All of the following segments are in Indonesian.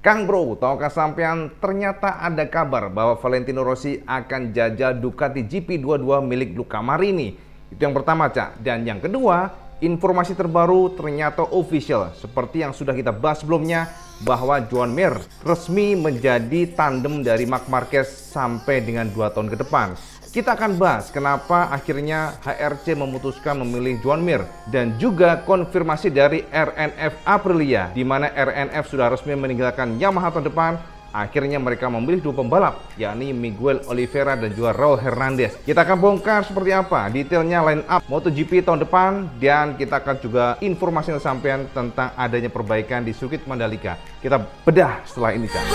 Kang Bro, tahukah sampean ternyata ada kabar bahwa Valentino Rossi akan jajal Ducati GP22 milik Luca Marini. Itu yang pertama, Cak. Dan yang kedua, informasi terbaru ternyata official. Seperti yang sudah kita bahas sebelumnya, bahwa Joan Mir resmi menjadi tandem dari Marc Marquez sampai dengan 2 tahun ke depan. Kita akan bahas kenapa akhirnya HRC memutuskan memilih Joan Mir dan juga konfirmasi dari RNF Aprilia, di mana RNF sudah resmi meninggalkan Yamaha tahun depan. Akhirnya mereka memilih 2 pembalap, yakni Miguel Oliveira dan juga Raul Hernandez. Kita akan bongkar seperti apa detailnya line up MotoGP tahun depan, dan kita akan juga informasi sampean tentang adanya perbaikan di sirkuit Mandalika. Kita bedah setelah ini, Cak.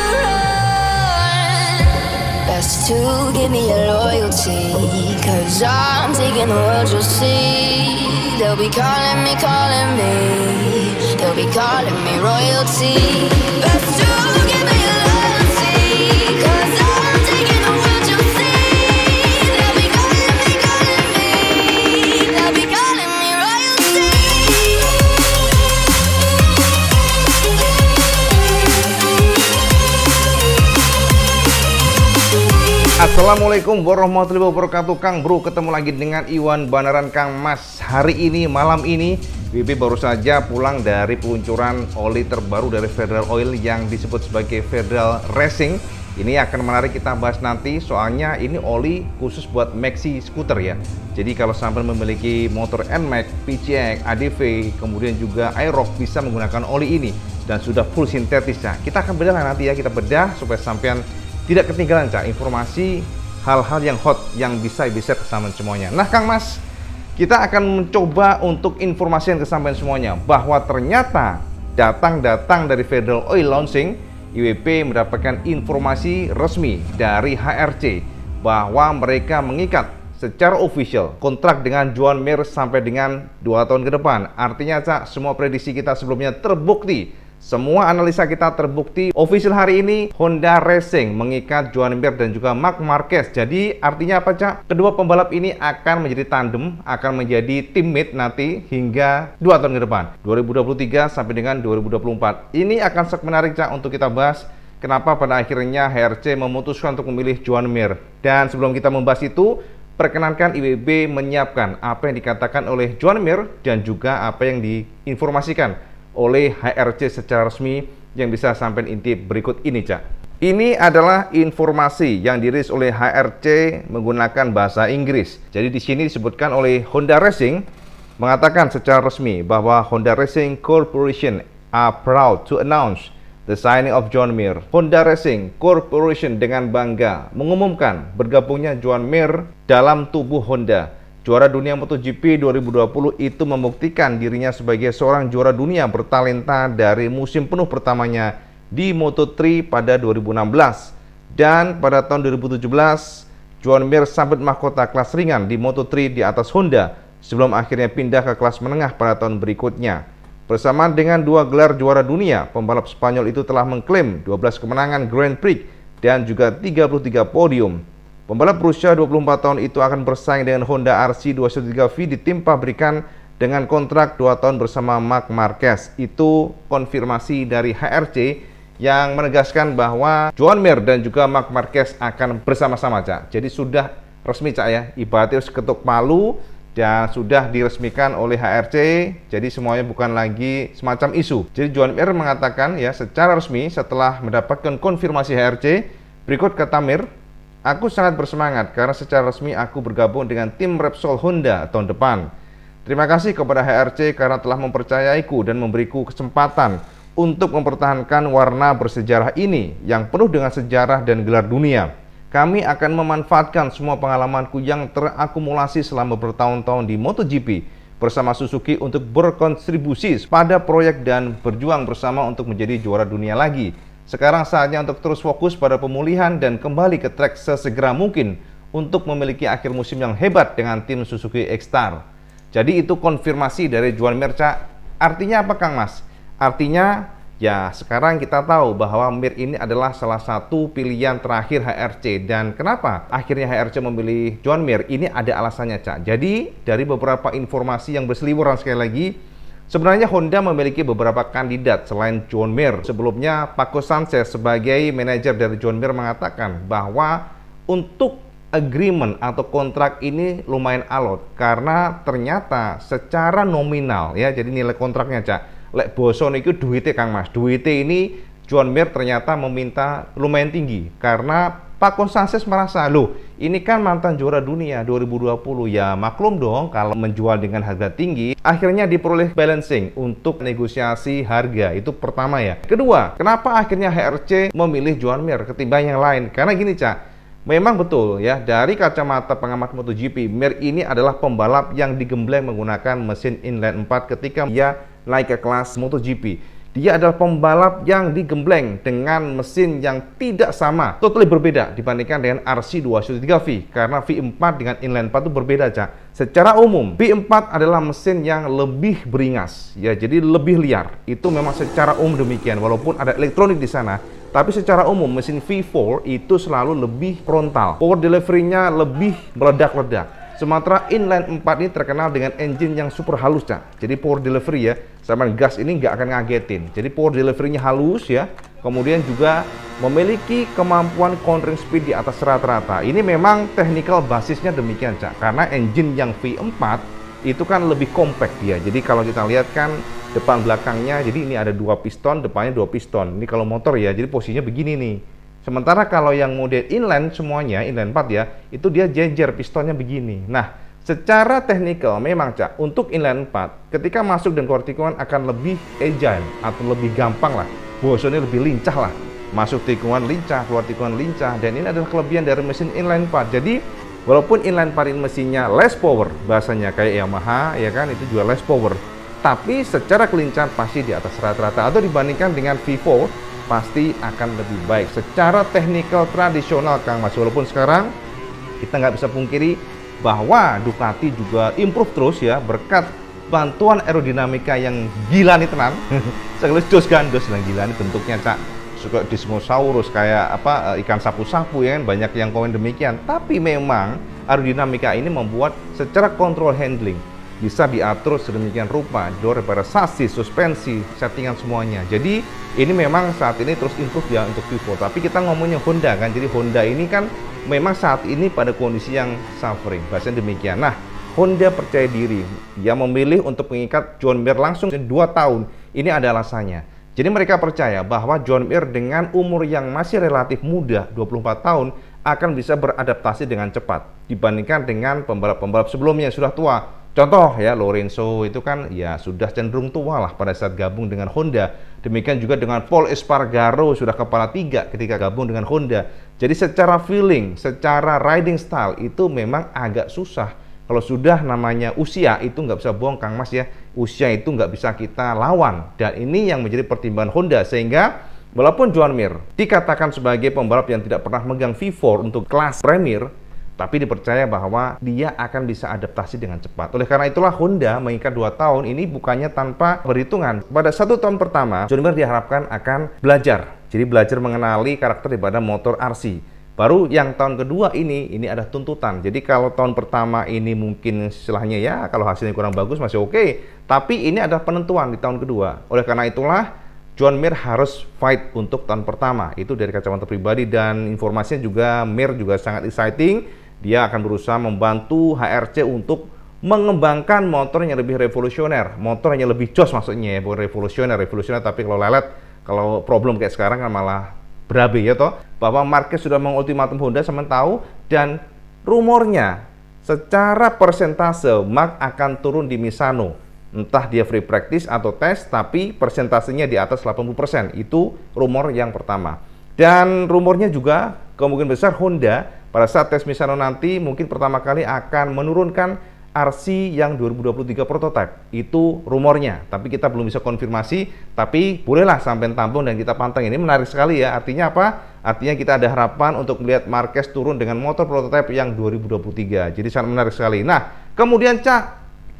Best to give me your loyalty, 'cause I'm taking the world, you'll see. They'll be calling me, they'll be calling me royalty. Best to give me your loyalty, 'cause I'm taking the world, you'll see. They'll be calling me, they'll be calling me royalty. Assalamualaikum warahmatullahi wabarakatuh. Kang Bro, ketemu lagi dengan Iwan Banaran Kang Mas. Hari ini, malam ini, WP baru saja pulang dari peluncuran oli terbaru dari Federal Oil yang disebut sebagai Federal Racing. Ini akan menarik kita bahas nanti, soalnya ini oli khusus buat maxi scooter ya. Jadi kalau sampai memiliki motor NMAX, PCX, ADV, kemudian juga Aerox, bisa menggunakan oli ini dan sudah full sintetis ya. Kita akan bedah nanti ya, kita bedah supaya sampean tidak ketinggalan, Cak, informasi hal-hal yang hot yang bisa kesampaian semuanya. Nah, Kang Mas, kita akan mencoba untuk informasikan kesampaian semuanya bahwa ternyata datang dari Federal Oil Launching, IWP mendapatkan informasi resmi dari HRC bahwa mereka mengikat secara official kontrak dengan Joan Mir sampai dengan 2 tahun ke depan. Artinya, Cak, semua prediksi kita sebelumnya terbukti. Semua analisa kita terbukti. Official hari ini, Honda Racing mengikat Joan Mir dan juga Marc Marquez. Jadi artinya apa, Cak? Kedua pembalap ini akan menjadi tandem, akan menjadi teammate nanti hingga 2 tahun ke depan, 2023 sampai dengan 2024. Ini akan sangat menarik, Cak, untuk kita bahas. Kenapa pada akhirnya HRC memutuskan untuk memilih Joan Mir. Dan sebelum kita membahas itu, perkenankan IWB menyiapkan apa yang dikatakan oleh Joan Mir dan juga apa yang diinformasikan oleh HRC secara resmi yang bisa sampai inti berikut ini, Cak. Ini adalah informasi yang dirilis oleh HRC menggunakan bahasa Inggris. Jadi di sini disebutkan oleh Honda Racing mengatakan secara resmi bahwa Honda Racing Corporation are proud to announce the signing of Joan Mir. Honda Racing Corporation dengan bangga mengumumkan bergabungnya Joan Mir dalam tubuh Honda. Juara dunia MotoGP 2020 itu membuktikan dirinya sebagai seorang juara dunia bertalenta dari musim penuh pertamanya di Moto3 pada 2016. Dan pada tahun 2017, Joan Mir sambut mahkota kelas ringan di Moto3 di atas Honda sebelum akhirnya pindah ke kelas menengah pada tahun berikutnya. Bersamaan dengan 2 gelar juara dunia, pembalap Spanyol itu telah mengklaim 12 kemenangan Grand Prix dan juga 33 podium. Pembalap berusia 24 tahun itu akan bersaing dengan Honda RC213V di tim pabrikan dengan kontrak 2 tahun bersama Marc Marquez. Itu konfirmasi dari HRC yang menegaskan bahwa Joan Mir dan juga Marc Marquez akan bersama-sama, Cak. Jadi sudah resmi, Cak, ya. Ibaratnya ketuk palu dan sudah diresmikan oleh HRC. Jadi semuanya bukan lagi semacam isu. Jadi Joan Mir mengatakan ya secara resmi setelah mendapatkan konfirmasi HRC, berikut kata Mir, "Aku sangat bersemangat karena secara resmi aku bergabung dengan tim Repsol Honda tahun depan. Terima kasih kepada HRC karena telah mempercayaiku dan memberiku kesempatan untuk mempertahankan warna bersejarah ini yang penuh dengan sejarah dan gelar dunia. Kami akan memanfaatkan semua pengalamanku yang terakumulasi selama bertahun-tahun di MotoGP bersama Suzuki untuk berkontribusi pada proyek dan berjuang bersama untuk menjadi juara dunia lagi. Sekarang saatnya untuk terus fokus pada pemulihan dan kembali ke trek sesegera mungkin untuk memiliki akhir musim yang hebat dengan tim Suzuki X-Star." Jadi itu konfirmasi dari Joan Mir, Cak. Artinya apa, Kang Mas? Artinya ya sekarang kita tahu bahwa Mir ini adalah salah satu pilihan terakhir HRC. Dan kenapa akhirnya HRC memilih Joan Mir? Ini ada alasannya, Cak. Jadi dari beberapa informasi yang berseliweran sekali lagi, Sebenarnya Honda memiliki beberapa kandidat selain John Mir. Sebelumnya, Paco Sanchez sebagai manajer dari John Mir mengatakan bahwa untuk agreement atau kontrak ini lumayan alot karena ternyata secara nominal ya, jadi nilai kontraknya Cak, lek boson itu duitnya Kang Mas, duitnya ini John Mir ternyata meminta lumayan tinggi karena Paco Sanchez merasa, loh ini kan mantan juara dunia 2020, ya maklum dong kalau menjual dengan harga tinggi. Akhirnya diperoleh balancing untuk negosiasi harga, itu pertama ya. Kedua, kenapa akhirnya HRC memilih John Mir ketimbang yang lain? Karena gini Cak, memang betul ya, dari kacamata pengamat MotoGP, Mir ini adalah pembalap yang digembleng menggunakan mesin inline 4 ketika dia naik ke kelas MotoGP. Dia adalah pembalap yang digembleng dengan mesin yang tidak sama, totally berbeda dibandingkan dengan RC213V. Karena V4 dengan inline 4 itu berbeda, Cak. Secara umum, V4 adalah mesin yang lebih beringas, ya, jadi lebih liar. Itu memang secara umum demikian, walaupun ada elektronik di sana. Tapi secara umum, mesin V4 itu selalu lebih frontal. Power delivery-nya lebih meledak-ledak. Sementara inline 4 ini terkenal dengan engine yang super halus, Cak. Jadi power delivery ya, sama gas ini nggak akan ngagetin. Jadi power delivery-nya halus ya. Kemudian juga memiliki kemampuan countering speed di atas rata-rata. Ini memang technical basisnya demikian, Cak. Karena engine yang V4 itu kan lebih compact dia. Jadi kalau kita lihat kan depan belakangnya, jadi ini ada 2 piston, depannya 2 piston. Ini kalau motor ya, jadi posisinya begini nih. Sementara kalau yang model inline semuanya, inline 4 ya, itu dia jejer pistonnya begini. Nah, secara teknikal memang Cak, untuk inline 4, ketika masuk dan keluar tikungan akan lebih agile atau lebih gampang lah. Bosonnya lebih lincah lah. Masuk tikungan lincah, keluar tikungan lincah. Dan ini adalah kelebihan dari mesin inline 4. Jadi, walaupun inline 4 ini mesinnya less power, bahasanya kayak Yamaha, ya kan, itu juga less power. Tapi secara kelincahan pasti di atas rata-rata. Atau dibandingkan dengan V4, pasti akan lebih baik secara teknikal tradisional Kang Mas. Walaupun sekarang kita nggak bisa pungkiri bahwa Ducati juga improve terus ya berkat bantuan aerodinamika yang gila nih tenan. Sekali dos kan, dos yang gila nih bentuknya Cak, suka Dismosaurus kayak apa, ikan sapu-sapu ya kan, banyak yang komen demikian. Tapi memang aerodinamika ini membuat secara kontrol handling bisa diatur sedemikian rupa, door pada sasis, suspensi, settingan semuanya. Jadi ini memang saat ini terus improve ya untuk V4. Tapi kita ngomongnya Honda kan, jadi Honda ini kan memang saat ini pada kondisi yang suffering, bahasanya demikian. Nah, Honda percaya diri, dia memilih untuk mengikat John Mir langsung 2 tahun. Ini ada alasannya. Jadi mereka percaya bahwa John Mir dengan umur yang masih relatif muda, 24 tahun, akan bisa beradaptasi dengan cepat dibandingkan dengan pembalap-pembalap sebelumnya yang sudah tua. Contoh ya, Lorenzo itu kan ya sudah cenderung tua lah pada saat gabung dengan Honda. Demikian juga dengan Paul Espargaro sudah kepala 3 ketika gabung dengan Honda. Jadi secara feeling, secara riding style itu memang agak susah. Kalau sudah namanya usia itu nggak bisa bohong Kang Mas ya. Usia itu nggak bisa kita lawan. Dan ini yang menjadi pertimbangan Honda sehingga walaupun John Mir dikatakan sebagai pembalap yang tidak pernah megang V4 untuk kelas Premier, tapi dipercaya bahwa dia akan bisa adaptasi dengan cepat. Oleh karena itulah Honda mengikat 2 tahun ini bukannya tanpa perhitungan. Pada 1 tahun pertama, John Mir diharapkan akan belajar. Jadi belajar mengenali karakter daripada motor RC. Baru yang tahun kedua ini ada tuntutan. Jadi kalau tahun pertama ini mungkin istilahnya ya, kalau hasilnya kurang bagus masih oke. Tapi ini adalah penentuan di tahun kedua. Oleh karena itulah John Mir harus fight untuk tahun pertama. Itu dari kacamata pribadi dan informasinya juga Mir juga sangat exciting. Dia akan berusaha membantu HRC untuk mengembangkan motor yang lebih revolusioner, motor yang lebih jos maksudnya ya, bukan revolusioner tapi kalau lelet, kalau problem kayak sekarang kan malah berabe ya toh. Bahwa Marquez sudah mengultimatum Honda sama tahu, dan rumornya secara persentase Mark akan turun di Misano. Entah dia free practice atau tes, tapi persentasenya di atas 80%. Itu rumor yang pertama. Dan rumornya juga kemungkinan besar Honda pada saat tes Misano nanti mungkin pertama kali akan menurunkan RC yang 2023 prototype. Itu rumornya, tapi kita belum bisa konfirmasi. Tapi bolehlah sampai tampung dan kita pantang. Ini menarik sekali ya. Artinya apa? Artinya kita ada harapan untuk melihat Marquez turun dengan motor prototype yang 2023. Jadi sangat menarik sekali. Nah, kemudian Cak,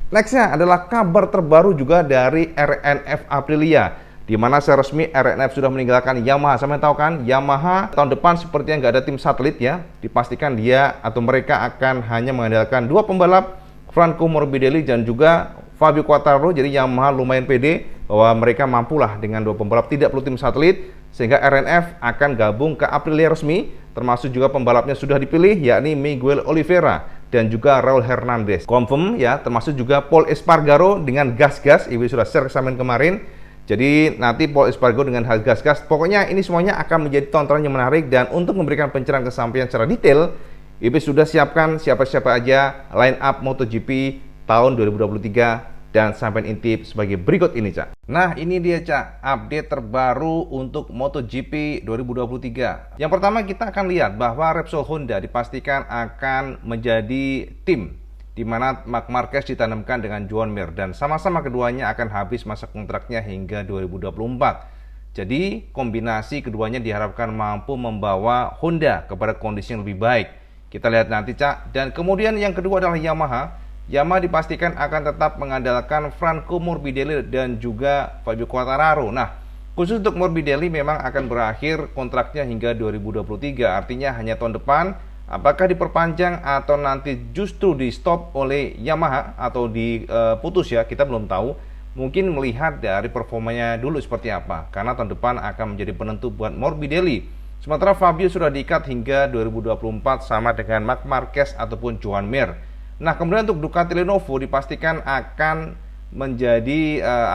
nextnya adalah kabar terbaru juga dari RNF Aprilia, di mana secara resmi RNF sudah meninggalkan Yamaha. Sampai tahu kan, Yamaha tahun depan sepertinya nggak ada tim satelit ya. Dipastikan dia atau mereka akan hanya mengandalkan 2 pembalap, Franco Morbidelli dan juga Fabio Quartararo. Jadi Yamaha lumayan pede bahwa mereka mampulah dengan 2 pembalap tidak perlu tim satelit, sehingga RNF akan gabung ke Aprilia resmi, termasuk juga pembalapnya sudah dipilih, yakni Miguel Oliveira dan juga Raul Hernandez. Confirm ya, termasuk juga Pol Espargaro dengan gas-gas, ibu sudah share kesamaan kemarin. Jadi nanti Pol Espargaro dengan gas-gas. Pokoknya ini semuanya akan menjadi tontonan yang menarik, dan untuk memberikan pencerahan kesampaian secara detail, IB sudah siapkan siapa-siapa aja line up MotoGP tahun 2023 dan sampai intip sebagai berikut ini, Cak. Nah, ini dia, Cak, update terbaru untuk MotoGP 2023. Yang pertama kita akan lihat bahwa Repsol Honda dipastikan akan menjadi tim di mana Marc Marquez ditanamkan dengan Joan Mir, dan sama-sama keduanya akan habis masa kontraknya hingga 2024. Jadi kombinasi keduanya diharapkan mampu membawa Honda kepada kondisi yang lebih baik. Kita lihat nanti, Cak. Dan kemudian yang kedua adalah Yamaha. Yamaha dipastikan akan tetap mengandalkan Franco Morbidelli dan juga Fabio Quartararo. Nah, khusus untuk Morbidelli memang akan berakhir kontraknya hingga 2023. Artinya hanya tahun depan. Apakah diperpanjang atau nanti justru di stop oleh Yamaha atau diputus ya, kita belum tahu. Mungkin melihat dari performanya dulu seperti apa, karena tahun depan akan menjadi penentu buat Morbidelli. Sementara Fabio sudah diikat hingga 2024 sama dengan Marc Marquez ataupun Joan Mir. Nah, kemudian untuk Ducati Lenovo dipastikan akan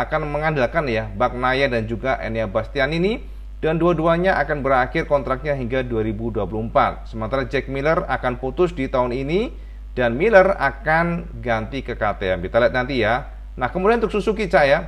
akan mengandalkan ya Bagnaia dan juga Enea Bastianini, dan dua-duanya akan berakhir kontraknya hingga 2024. Sementara Jack Miller akan putus di tahun ini dan Miller akan ganti ke KTM. Kita lihat nanti ya. Nah, kemudian untuk Suzuki, Cak ya.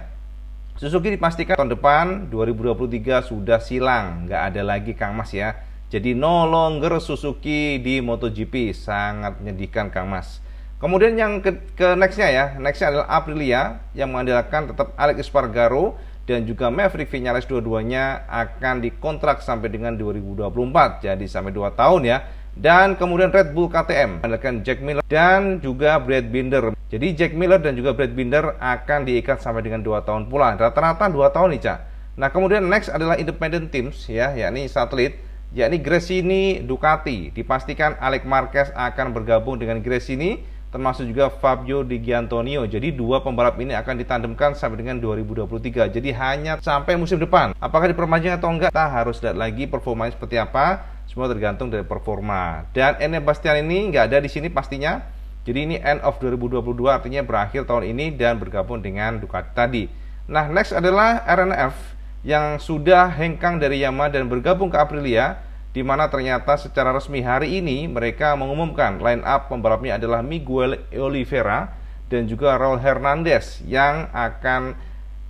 Suzuki dipastikan tahun depan 2023 sudah silang, nggak ada lagi Kang Mas ya. Jadi no longer Suzuki di MotoGP, sangat menyedihkan Kang Mas. Kemudian yang ke nextnya ya, nextnya adalah Aprilia yang mengandalkan tetap Alex Espargaro dan juga Maverick Viñales, dua-duanya akan dikontrak sampai dengan 2024, jadi sampai 2 tahun ya. Dan kemudian Red Bull KTM mengandalkan Jack Miller dan juga Brad Binder. Jadi Jack Miller dan juga Brad Binder akan diikat sampai dengan 2 tahun pula. Rata-rata 2 tahun nih, Cak. Nah, kemudian next adalah independent teams ya, yakni satelit, yakni Gresini Ducati. Dipastikan Alex Marquez akan bergabung dengan Gresini, termasuk juga Fabio Di Giannantonio. Jadi 2 pembalap ini akan ditandemkan sampai dengan 2023. Jadi hanya sampai musim depan. Apakah diperpanjang atau enggak, kita harus lihat lagi performanya seperti apa. Semua tergantung dari performa. Dan Enea Bastianini ini nggak ada di sini pastinya. Jadi ini end of 2022, artinya berakhir tahun ini dan bergabung dengan Ducati tadi. Nah, next adalah RNF yang sudah hengkang dari Yamaha dan bergabung ke Aprilia, di mana ternyata secara resmi hari ini mereka mengumumkan line up pembalapnya adalah Miguel Oliveira dan juga Raul Hernandez yang akan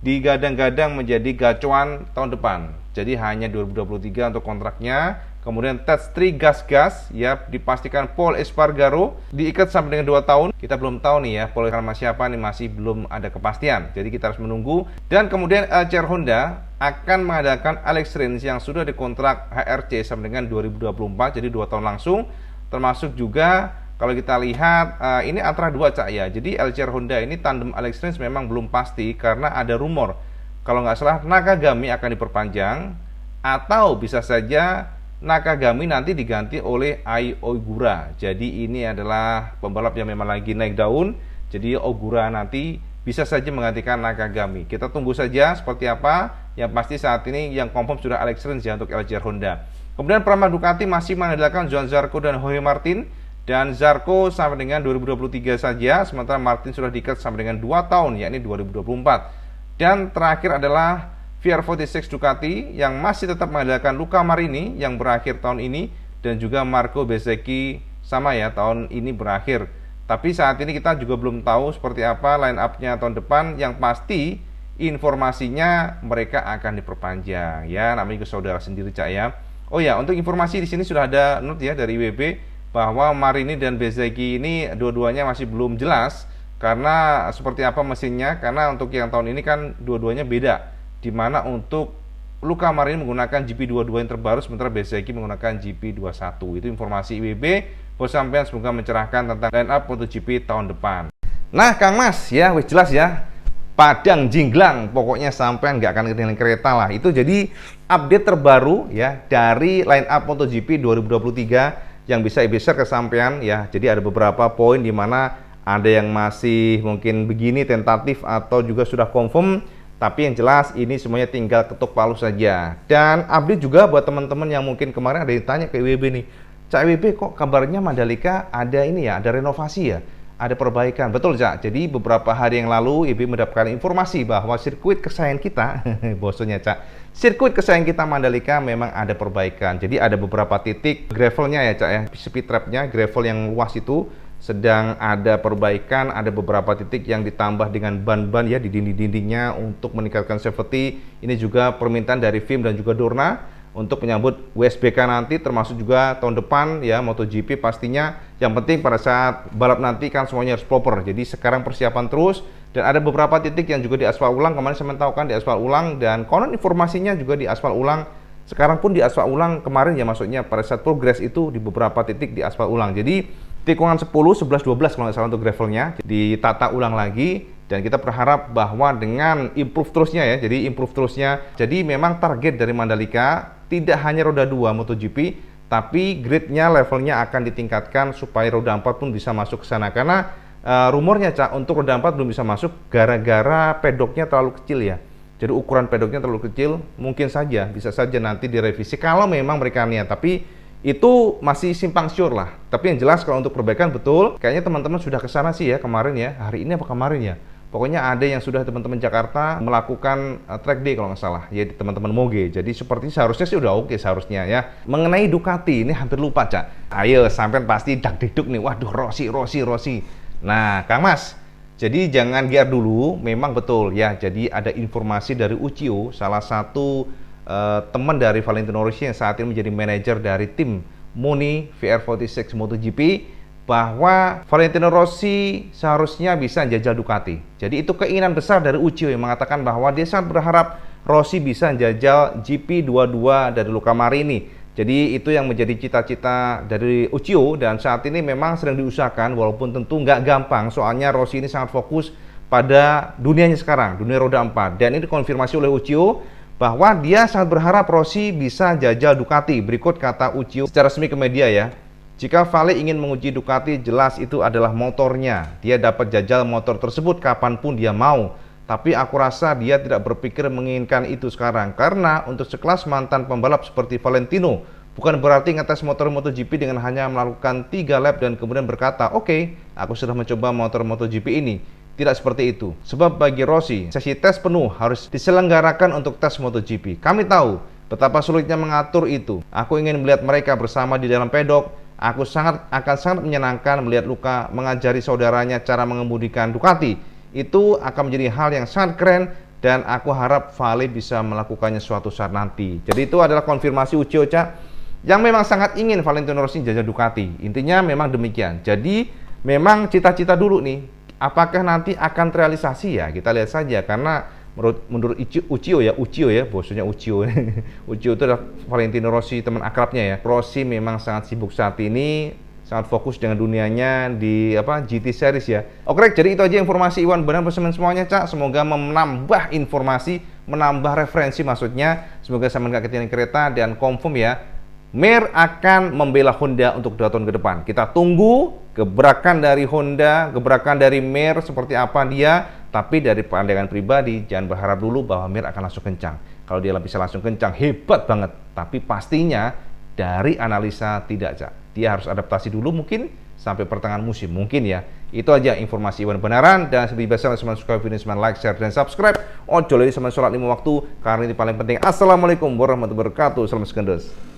digadang-gadang menjadi gacuan tahun depan. Jadi hanya 2023 untuk kontraknya. Kemudian Ted3 gas-gas ya, dipastikan Pol Espargaro diikat sampai dengan 2 tahun. Kita belum tahu nih ya Pol sama siapa nih, masih belum ada kepastian. Jadi kita harus menunggu. Dan kemudian LCR Honda akan mengadakan Alex Rins yang sudah dikontrak HRC sampai dengan 2024, jadi 2 tahun langsung. Termasuk juga kalau kita lihat ini antara 2, Cak ya. Jadi LCR Honda ini tandem Alex Rins memang belum pasti karena ada rumor kalau nggak salah Nakagami akan diperpanjang, atau bisa saja Nakagami nanti diganti oleh Ai Ogura. Jadi ini adalah pembalap yang memang lagi naik daun. Jadi Ogura nanti bisa saja menggantikan Nakagami. Kita tunggu saja seperti apa. Yang pasti saat ini yang confirm sudah Alex Rins ya untuk LCR Honda. Kemudian Pramac Ducati masih mengandalkan Johan Zarco dan Jorge Martin. Dan Zarco sampai dengan 2023 saja. Sementara Martin sudah diikat sampai dengan 2 tahun, yakni 2024. Dan terakhir adalah VR46 Ducati yang masih tetap mengandalkan Luca Marini yang berakhir tahun ini, dan juga Marco Bezzecchi sama ya, tahun ini berakhir. Tapi saat ini kita juga belum tahu seperti apa line up-nya tahun depan. Yang pasti informasinya mereka akan diperpanjang ya, namanya juga saudara sendiri, Cak ya. Oh ya, untuk informasi di sini sudah ada note ya dari WB bahwa Marini dan Bezzecchi ini dua-duanya masih belum jelas karena seperti apa mesinnya, karena untuk yang tahun ini kan dua-duanya beda. Di mana untuk Luca Marini menggunakan GP22 yang terbaru, sementara Bezzecchi menggunakan GP21. Itu informasi IWB. Buat sampean semoga mencerahkan tentang line up MotoGP tahun depan. Nah, Kang Mas ya, wis jelas ya. Padang jinglang, pokoknya sampean nggak akan ketinggalan kereta lah. Itu jadi update terbaru ya dari line up MotoGP 2023 yang bisa IB share ke sampean ya. Jadi ada beberapa poin di mana ada yang masih mungkin begini tentatif atau juga sudah confirm. Tapi yang jelas ini semuanya tinggal ketuk palu saja. Dan update juga buat teman-teman yang mungkin kemarin ada yang tanya ke IWB nih, Cak IWB kok kabarnya Mandalika ada ini ya, ada renovasi ya, ada perbaikan. Betul Cak, jadi beberapa hari yang lalu IWB mendapatkan informasi bahwa sirkuit kesayangan kita, bosonya Cak, sirkuit kesayangan kita Mandalika memang ada perbaikan. Jadi ada beberapa titik gravelnya ya Cak ya, speed trapnya, gravel yang luas itu sedang ada perbaikan, ada beberapa titik yang ditambah dengan ban-ban ya di dinding-dindingnya untuk meningkatkan safety. Ini juga permintaan dari FIM dan juga Dorna untuk menyambut WSBK nanti, termasuk juga tahun depan ya MotoGP pastinya. Yang penting pada saat balap nanti kan semuanya harus proper. Jadi sekarang persiapan terus, dan ada beberapa titik yang juga diaspal ulang. Kemarin saya tahu kan diaspal ulang, dan konon informasinya juga diaspal ulang. Sekarang pun diaspal ulang kemarin ya, maksudnya pada saat progres itu di beberapa titik diaspal ulang. Jadi tikungan 10, 11, 12 kalau nggak salah untuk gravelnya ditata ulang lagi, dan kita berharap bahwa dengan improve terusnya ya, jadi improve terusnya. Jadi memang target dari Mandalika tidak hanya roda 2 MotoGP, tapi gridnya, levelnya akan ditingkatkan supaya roda 4 pun bisa masuk ke sana. Karena rumornya Cak, untuk roda 4 belum bisa masuk gara-gara pedoknya terlalu kecil ya. Jadi ukuran pedoknya terlalu kecil, mungkin saja, bisa saja nanti direvisi kalau memang mereka niat. Tapi itu masih simpang siur lah. Tapi yang jelas kalau untuk perbaikan betul, kayaknya teman-teman sudah kesana sih ya kemarin ya. Hari ini apa kemarin ya? Pokoknya ada yang sudah teman-teman Jakarta melakukan track day kalau nggak salah ya, teman-teman Moge. Jadi seperti seharusnya sih udah oke seharusnya ya. Mengenai Ducati ini hampir lupa Cak. Ayo sampean pasti dak-diduk nih. Waduh, Rossi. Nah Kang Mas, jadi jangan GR dulu. Memang betul ya. Jadi ada informasi dari Uchiyo, salah satu teman dari Valentino Rossi yang saat ini menjadi manajer dari tim Muni VR46 MotoGP, bahwa Valentino Rossi seharusnya bisa jajal Ducati. Jadi itu keinginan besar dari Uchiyo yang mengatakan bahwa dia sangat berharap Rossi bisa jajal GP22 dari Luca Marini. Jadi itu yang menjadi cita-cita dari Uchiyo, dan saat ini memang sedang diusahakan, walaupun tentu nggak gampang, soalnya Rossi ini sangat fokus pada dunianya sekarang, dunia roda 4. Dan ini dikonfirmasi oleh Uchiyo bahwa dia sangat berharap Rossi bisa jajal Ducati. Berikut kata Uchiyo secara resmi ke media ya. Jika Vale ingin menguji Ducati, jelas itu adalah motornya. Dia dapat jajal motor tersebut kapanpun dia mau. Tapi aku rasa dia tidak berpikir menginginkan itu sekarang. Karena untuk sekelas mantan pembalap seperti Valentino, bukan berarti ngetes motor MotoGP dengan hanya melakukan 3 lap dan kemudian berkata, "Oke, aku sudah mencoba motor MotoGP ini." Tidak seperti itu. Sebab bagi Rossi, sesi tes penuh harus diselenggarakan untuk tes MotoGP. Kami tahu betapa sulitnya mengatur itu. Aku ingin melihat mereka bersama di dalam pedok. Aku akan sangat menyenangkan melihat Luca mengajari saudaranya cara mengemudikan Ducati. Itu akan menjadi hal yang sangat keren, dan aku harap Vale bisa melakukannya suatu saat nanti. Jadi itu adalah konfirmasi Uchiyo Cak, yang memang sangat ingin Valentino Rossi jajal Ducati. Intinya memang demikian. Jadi memang cita-cita dulu nih. Apakah nanti akan terrealisasi ya? Kita lihat saja, karena menurut Uchiyo ya, bosnya Uchiyo. Uchiyo itu adalah Valentino Rossi, teman akrabnya ya. Rossi memang sangat sibuk saat ini, sangat fokus dengan dunianya di GT Series ya. Oke, jadi itu aja informasi Iwan Banaran bersama semuanya Cak. Semoga menambah informasi, menambah referensi maksudnya. Semoga saya nggak ketinggalan kereta, dan confirm ya, Mir akan membela Honda untuk 2 tahun ke depan. Kita tunggu gebrakan dari Honda, gebrakan dari Mir seperti apa dia. Tapi dari pandangan pribadi, jangan berharap dulu bahwa Mir akan langsung kencang. Kalau dia bisa langsung kencang, hebat banget. Tapi pastinya dari analisa tidak, Cak. Dia harus adaptasi dulu mungkin sampai pertengahan musim, mungkin ya. Itu aja informasi Iwan Banaran, dan seperti biasa langsung subscribe video ini, like, share, dan subscribe. Ojo lagi sama sholat 5 waktu, karena ini paling penting. Assalamualaikum warahmatullahi wabarakatuh. Salam segendos.